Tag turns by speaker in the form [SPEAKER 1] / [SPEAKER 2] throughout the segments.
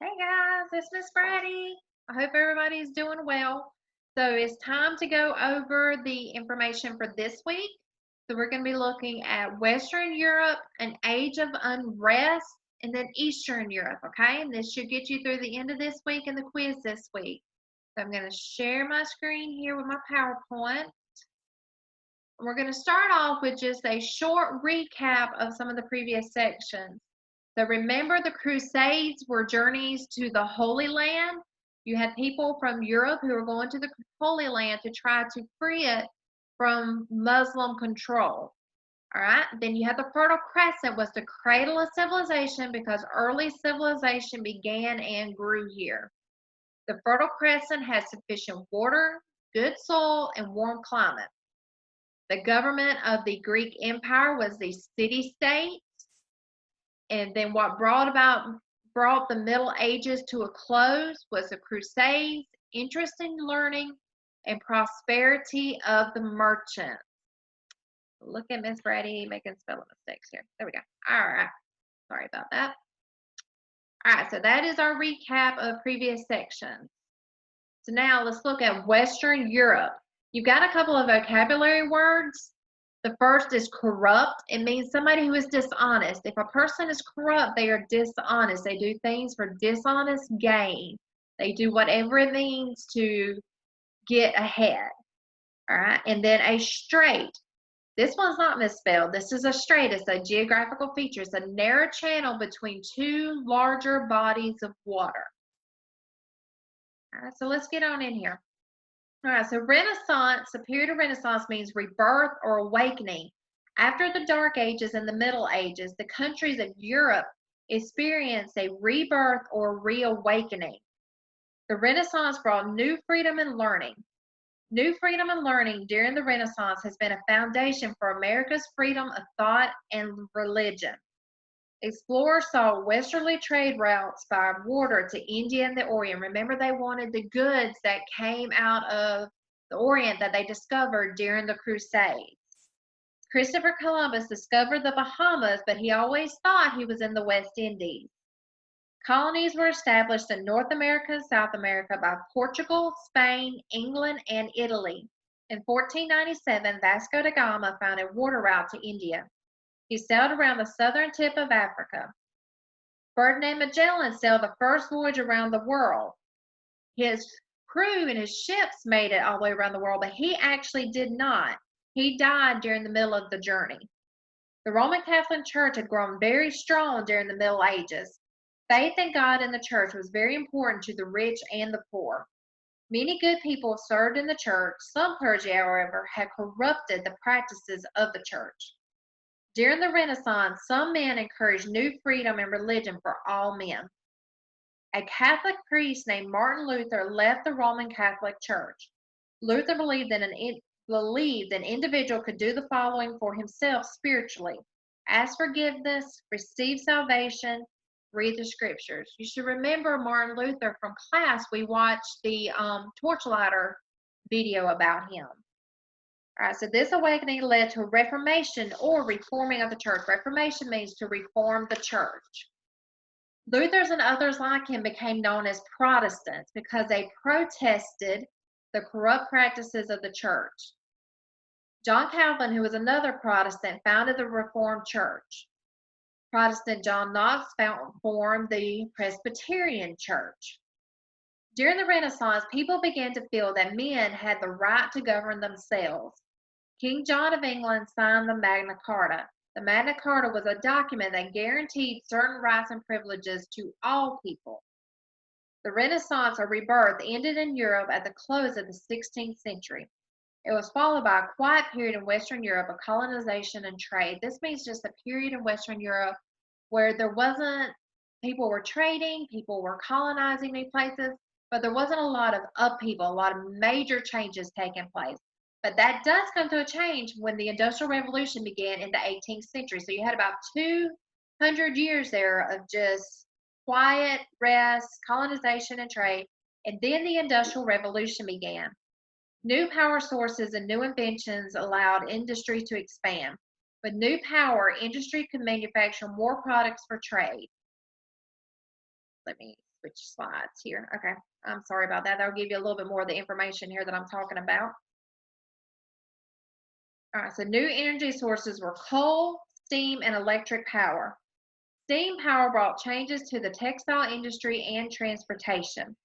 [SPEAKER 1] Hey guys, it's Miss Brady. I hope everybody's doing well. So it's time to go over the information for this week. So we're going to be looking at Western Europe, an age of unrest, and then Eastern Europe, okay? And this should get you through the end of this week and the quiz this week. So I'm going to share my screen here with my PowerPoint. We're going to start off with just a short recap of some of the previous sections. So remember, the Crusades were journeys to the Holy Land. You had people from Europe who were going to the Holy Land to try to free it from Muslim control. All right. Then you had the Fertile Crescent, was the cradle of civilization because early civilization began and grew here. The Fertile Crescent had sufficient water, good soil, and warm climate. The government of the Greek Empire was the city-state. And then what brought the Middle Ages to a close was the Crusades, interest in learning, and prosperity of the merchants. Look at Miss Brady making spelling mistakes here. There we go. All right. Sorry about that. All right, so that is our recap of previous sections. So now let's look at Western Europe. You've got a couple of vocabulary words. The first is corrupt. It means somebody who is dishonest. If a person is corrupt, they are dishonest. They do things for dishonest gain. They do whatever it means to get ahead. All right. And then a strait. This one's not misspelled. This is a strait. It's a geographical feature. It's a narrow channel between two larger bodies of water. All right. So let's get on in here. All right, so Renaissance, the period of Renaissance means rebirth or awakening. After the Dark Ages and the Middle Ages, the countries of Europe experienced a rebirth or reawakening. The Renaissance brought new freedom and learning. New freedom and learning during the Renaissance has been a foundation for America's freedom of thought and religion. Explorers saw westerly trade routes by water to India and the Orient. Remember, they wanted the goods that came out of the Orient that they discovered during the Crusades. Christopher Columbus discovered the Bahamas, but he always thought he was in the West Indies. Colonies were established in North America and South America by Portugal, Spain, England, and Italy. In 1497, Vasco da Gama found a water route to India. He sailed around the southern tip of Africa. Ferdinand Magellan sailed the first voyage around the world. His crew and his ships made it all the way around the world, but he actually did not. He died during the middle of the journey. The Roman Catholic Church had grown very strong during the Middle Ages. Faith in God in the church was very important to the rich and the poor. Many good people served in the church. Some clergy, however, had corrupted the practices of the church. During the Renaissance, some men encouraged new freedom and religion for all men. A Catholic priest named Martin Luther left the Roman Catholic Church. Luther believed that an individual could do the following for himself spiritually: ask forgiveness, receive salvation, read the scriptures. You should remember Martin Luther from class. We watched the Torchlighter video about him. All right, so this awakening led to a reformation or reforming of the church. Reformation means to reform the church. Luther's and others like him became known as Protestants because they protested the corrupt practices of the church. John Calvin, who was another Protestant, founded the Reformed Church. Protestant John Knox formed the Presbyterian Church. During the Renaissance, people began to feel that men had the right to govern themselves. King John of England signed the Magna Carta. The Magna Carta was a document that guaranteed certain rights and privileges to all people. The Renaissance or rebirth ended in Europe at the close of the 16th century. It was followed by a quiet period in Western Europe of colonization and trade. This means just a period in Western Europe where people were trading, people were colonizing new places, but there wasn't a lot of upheaval, a lot of major changes taking place. But that does come to a change when the Industrial Revolution began in the 18th century. So you had about 200 years there of just quiet, rest, colonization, and trade. And then the Industrial Revolution began. New power sources and new inventions allowed industry to expand. With new power, industry could manufacture more products for trade. Let me Switch slides here. Okay, I'm sorry about that. That'll give you a little bit more of the information here that I'm talking about. All right, so new energy sources were coal, steam, and electric power. Steam power brought changes to the textile industry and transportation.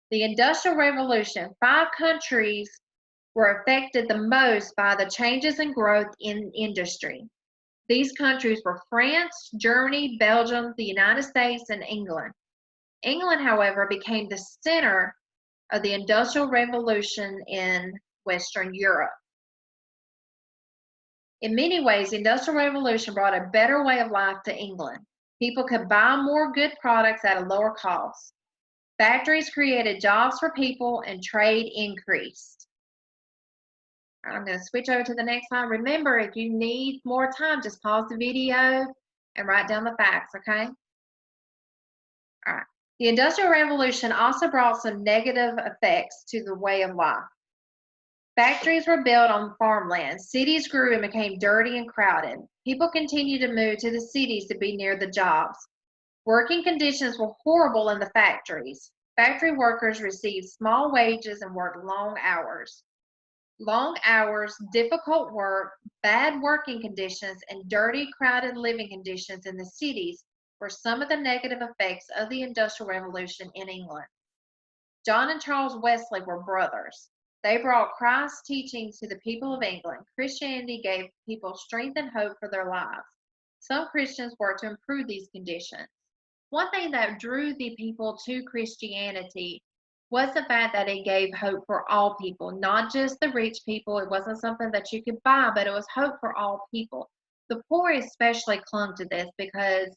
[SPEAKER 1] The Industrial Revolution, 5 countries were affected the most by the changes in growth in industry. These countries were France, Germany, Belgium, the United States, and England. England, however, became the center of the Industrial Revolution in Western Europe. In many ways, the Industrial Revolution brought a better way of life to England. People could buy more good products at a lower cost. Factories created jobs for people and trade increased. All right, I'm going to switch over to the next slide. Remember, if you need more time, just pause the video and write down the facts, okay? All right. The Industrial Revolution also brought some negative effects to the way of life. Factories were built on farmland. Cities grew and became dirty and crowded. People continued to move to the cities to be near the jobs. Working conditions were horrible in the factories. Factory workers received small wages and worked long hours. Long hours, difficult work, bad working conditions, and dirty, crowded living conditions in the cities were some of the negative effects of the Industrial Revolution in England. John and Charles Wesley were brothers. They brought Christ's teachings to the people of England. Christianity gave people strength and hope for their lives. Some Christians worked to improve these conditions. One thing that drew the people to Christianity was the fact that it gave hope for all people, not just the rich people. It wasn't something that you could buy, but it was hope for all people. The poor especially clung to this because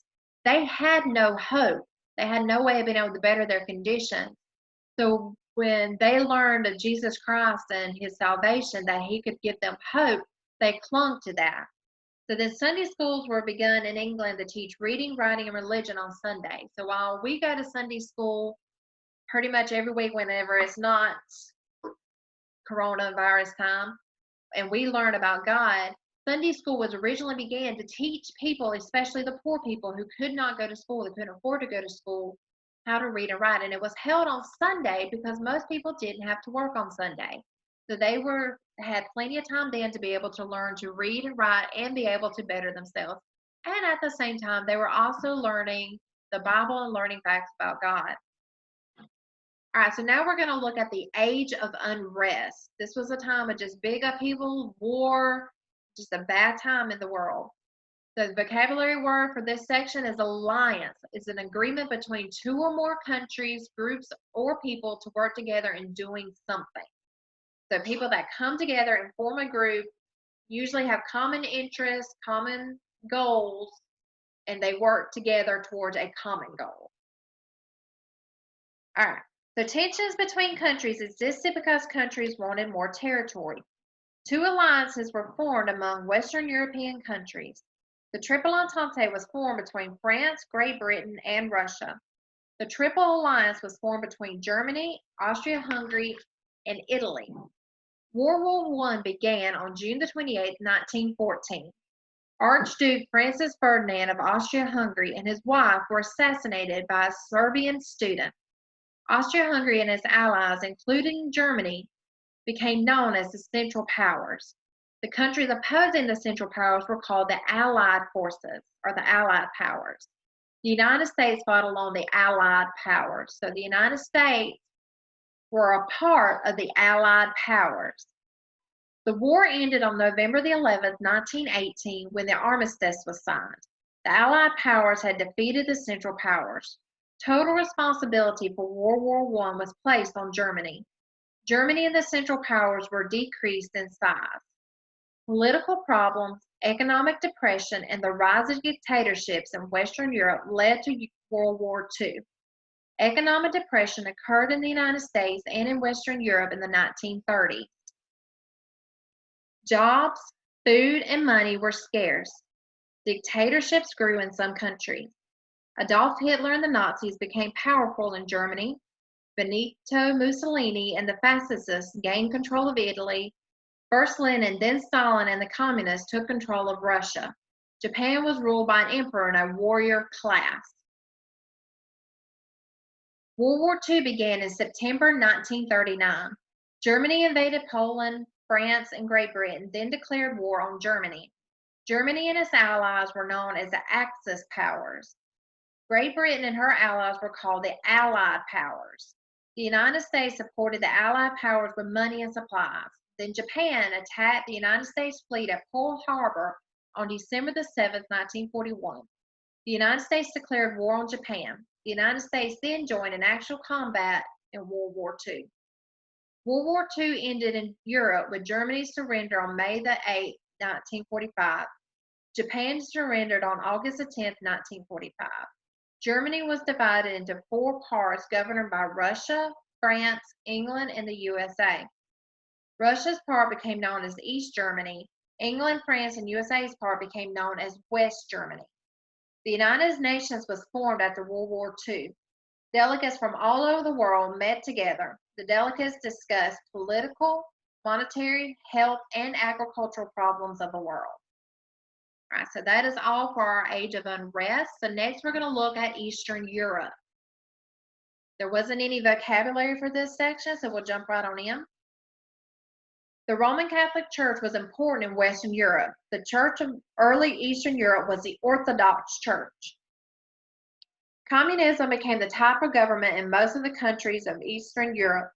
[SPEAKER 1] they had no hope. They had no way of being able to better their condition. So when they learned of Jesus Christ and his salvation, that he could give them hope, they clung to that. So then Sunday schools were begun in England to teach reading, writing, and religion on Sunday. So while we go to Sunday school pretty much every week whenever it's not coronavirus time, and we learn about God, Sunday school was originally began to teach people, especially the poor people who could not go to school, they couldn't afford to go to school, how to read and write. And it was held on Sunday because most people didn't have to work on Sunday. So they had plenty of time then to be able to learn to read and write and be able to better themselves. And at the same time, they were also learning the Bible and learning facts about God. All right, so now we're going to look at the age of unrest. This was a time of just big upheaval, war, just a bad time in the world. The vocabulary word for this section is alliance. It's an agreement between two or more countries, groups, or people to work together in doing something. So people that come together and form a group usually have common interests, common goals, and they work together towards a common goal. All right. The tensions between countries existed because countries wanted more territory. 2 alliances were formed among Western European countries. The Triple Entente was formed between France, Great Britain, and Russia. The Triple Alliance was formed between Germany, Austria-Hungary, and Italy. World War I began on June 28, 1914. Archduke Francis Ferdinand of Austria-Hungary and his wife were assassinated by a Serbian student. Austria-Hungary and its allies, including Germany, became known as the Central Powers. The countries opposing the Central Powers were called the Allied Forces, or the Allied Powers. The United States fought along the Allied Powers. So the United States were a part of the Allied Powers. The war ended on November the 11th, 1918, when the armistice was signed. The Allied Powers had defeated the Central Powers. Total responsibility for World War I was placed on Germany. Germany and the Central Powers were decreased in size. Political problems, economic depression, and the rise of dictatorships in Western Europe led to World War II. Economic depression occurred in the United States and in Western Europe in the 1930s. Jobs, food, and money were scarce. Dictatorships grew in some countries. Adolf Hitler and the Nazis became powerful in Germany. Benito Mussolini and the fascists gained control of Italy. First Lenin, then Stalin, and the communists took control of Russia. Japan was ruled by an emperor and a warrior class. World War II began in September 1939. Germany invaded Poland, France, and Great Britain, then declared war on Germany. Germany and its allies were known as the Axis powers. Great Britain and her allies were called the Allied powers. The United States supported the Allied powers with money and supplies. Then Japan attacked the United States fleet at Pearl Harbor on December the 7th, 1941. The United States declared war on Japan. The United States then joined in actual combat in World War II. World War II ended in Europe with Germany's surrender on May the 8th, 1945. Japan surrendered on August the 10th, 1945. Germany was divided into 4 parts governed by Russia, France, England, and the USA. Russia's part became known as East Germany. England, France, and USA's part became known as West Germany. The United Nations was formed after World War II. Delegates from all over the world met together. The delegates discussed political, monetary, health, and agricultural problems of the world. All right, so that is all for our age of unrest. So next we're going to look at Eastern Europe. There wasn't any vocabulary for this section, so we'll jump right on in. The Roman Catholic Church was important in Western Europe. The church of early Eastern Europe was the Orthodox Church. Communism became the type of government in most of the countries of Eastern Europe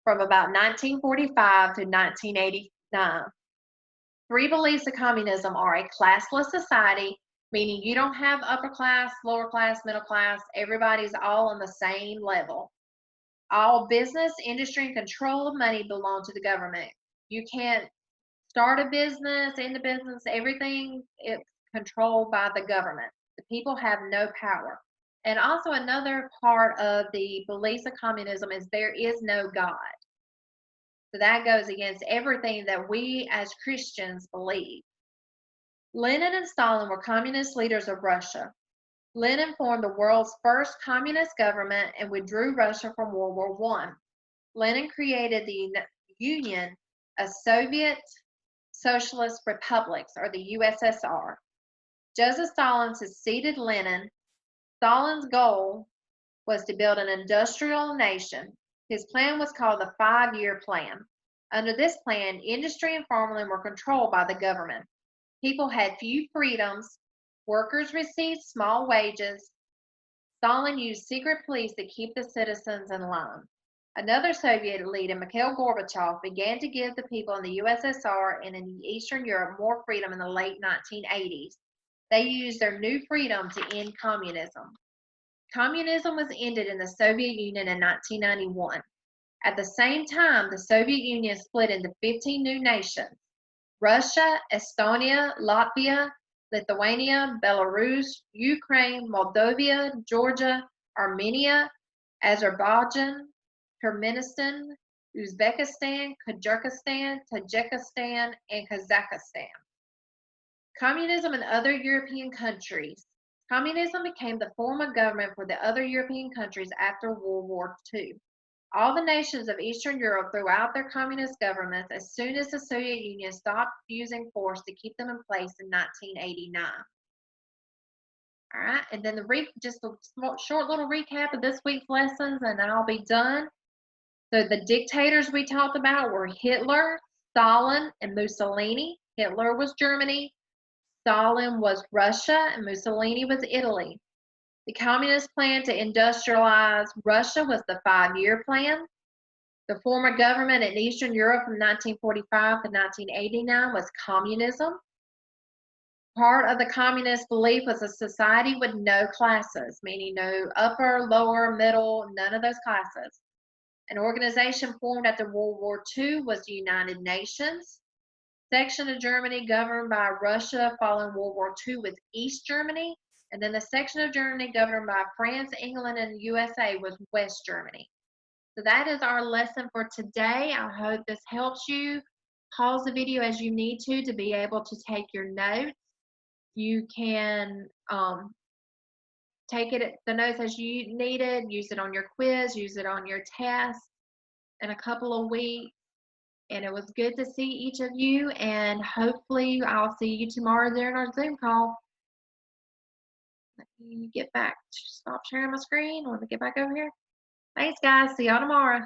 [SPEAKER 1] from about 1945 to 1989. 3 beliefs of communism are a classless society, meaning you don't have upper class, lower class, middle class. Everybody's all on the same level. All business, industry, and control of money belong to the government. You can't start a business, end a business, everything is controlled by the government. The people have no power. And also another part of the beliefs of communism is there is no God. So that goes against everything that we as Christians believe. Lenin and Stalin were communist leaders of Russia. Lenin formed the world's first communist government and withdrew Russia from World War I. Lenin created the Union of Soviet Socialist Republics, or the USSR. Joseph Stalin succeeded Lenin. Stalin's goal was to build an industrial nation. His plan was called the 5-year plan. Under this plan, industry and farmland were controlled by the government. People had few freedoms. Workers received small wages. Stalin used secret police to keep the citizens in line. Another Soviet leader, Mikhail Gorbachev, began to give the people in the USSR and in Eastern Europe more freedom in the late 1980s. They used their new freedom to end communism. Communism was ended in the Soviet Union in 1991. At the same time, the Soviet Union split into 15 new nations: Russia, Estonia, Latvia, Lithuania, Belarus, Ukraine, Moldova, Georgia, Armenia, Azerbaijan, Turkmenistan, Uzbekistan, Kyrgyzstan, Tajikistan, and Kazakhstan. Communism in other European countries. Communism became the form of government for the other European countries after World War II. All the nations of Eastern Europe threw out their communist governments as soon as the Soviet Union stopped using force to keep them in place in 1989. All right, and then just a short little recap of this week's lessons, and I'll be done. So the dictators we talked about were Hitler, Stalin, and Mussolini. Hitler was Germany, Stalin was Russia, and Mussolini was Italy. The communist plan to industrialize Russia was the 5-year plan. The form of government in Eastern Europe from 1945 to 1989 was communism. Part of the communist belief was a society with no classes, meaning no upper, lower, middle, none of those classes. An organization formed after World War II was the United Nations. Section of Germany governed by Russia following World War II was East Germany. And then the section of Germany governed by France, England, and USA was West Germany. So that is our lesson for today. I hope this helps you. Pause the video as you need to be able to take your notes. You can take the notes as you need it, use it on your quiz, use it on your test in a couple of weeks. And it was good to see each of you, and hopefully I'll see you tomorrow during our Zoom call. Let me get back. Stop sharing my screen. Let me get back over here. Thanks, guys. See y'all tomorrow.